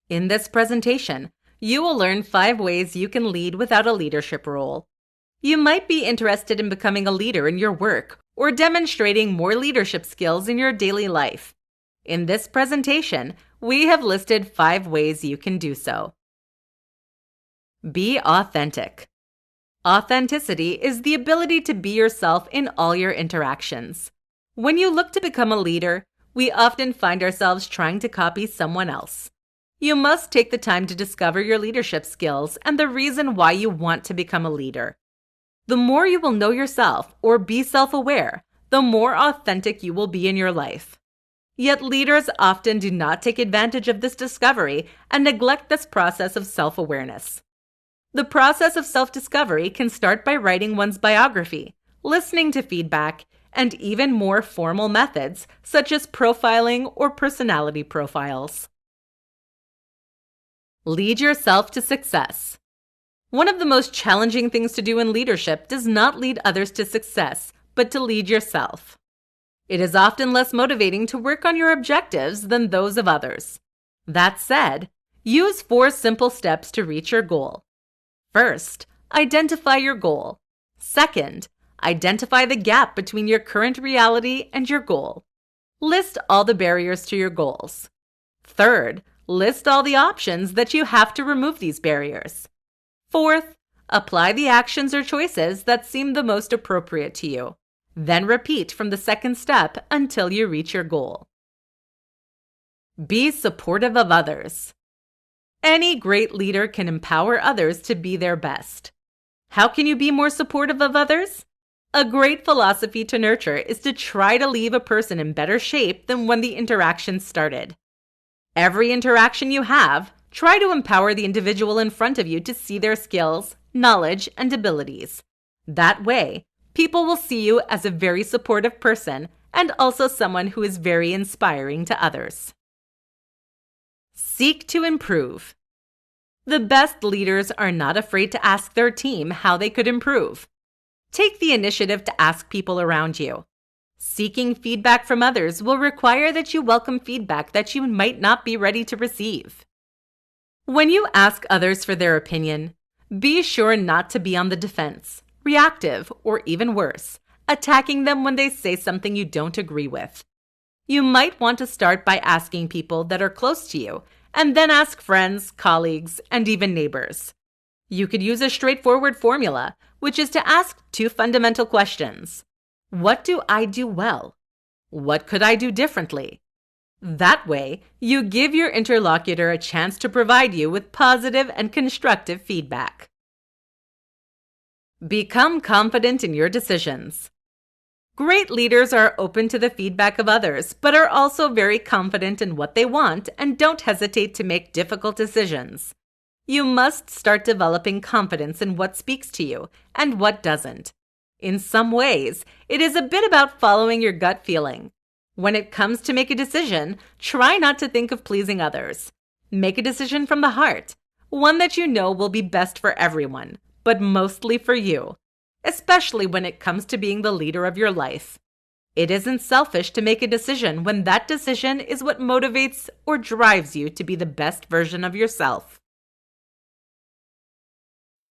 In this presentation, you will learn 5 ways you can lead without a leadership role. You might be interested in becoming a leader in your work or demonstrating more leadership skills in your daily life. In this presentation, we have listed 5 ways you can do so. Be authentic. Authenticity is the ability to be yourself in all your interactions. When you look to become a leader, we often find ourselves trying to copy someone else. You must take the time to discover your leadership skills and the reason why you want to become a leader. The more you will know yourself or be self-aware, the more authentic you will be in your life. Yet leaders often do not take advantage of this discovery and neglect this process of self-awareness. The process of self-discovery can start by writing one's biography, listening to feedback, and even more formal methods such as profiling or personality profiles. Lead yourself to success. One of the most challenging things to do in leadership does not lead others to success, but to lead yourself. It is often less motivating to work on your objectives than those of others. That said, use 4 simple steps to reach your goal. First, identify your goal. Second, identify the gap between your current reality and your goal. List all the barriers to your goals. Third, list all the options that you have to remove these barriers. Fourth, apply the actions or choices that seem the most appropriate to you. Then repeat from the second step until you reach your goal. Be supportive of others. Any great leader can empower others to be their best. How can you be more supportive of others? A great philosophy to nurture is to try to leave a person in better shape than when the interaction started. Every interaction you have, try to empower the individual in front of you to see their skills, knowledge, and abilities. That way, people will see you as a very supportive person and also someone who is very inspiring to others. Seek to improve. The best leaders are not afraid to ask their team how they could improve. Take the initiative to ask people around you. Seeking feedback from others will require that you welcome feedback that you might not be ready to receive. When you ask others for their opinion, be sure not to be on the defense, reactive, or even worse, attacking them when they say something you don't agree with. You might want to start by asking people that are close to you, and then ask friends, colleagues, and even neighbors. You could use a straightforward formula, which is to ask 2 fundamental questions. What do I do well? What could I do differently? That way, you give your interlocutor a chance to provide you with positive and constructive feedback. Become confident in your decisions. Great leaders are open to the feedback of others, but are also very confident in what they want and don't hesitate to make difficult decisions. You must start developing confidence in what speaks to you and what doesn't. In some ways, it is a bit about following your gut feeling. When it comes to make a decision, try not to think of pleasing others. Make a decision from the heart, one that you know will be best for everyone, but mostly for you, especially when it comes to being the leader of your life. It isn't selfish to make a decision when that decision is what motivates or drives you to be the best version of yourself.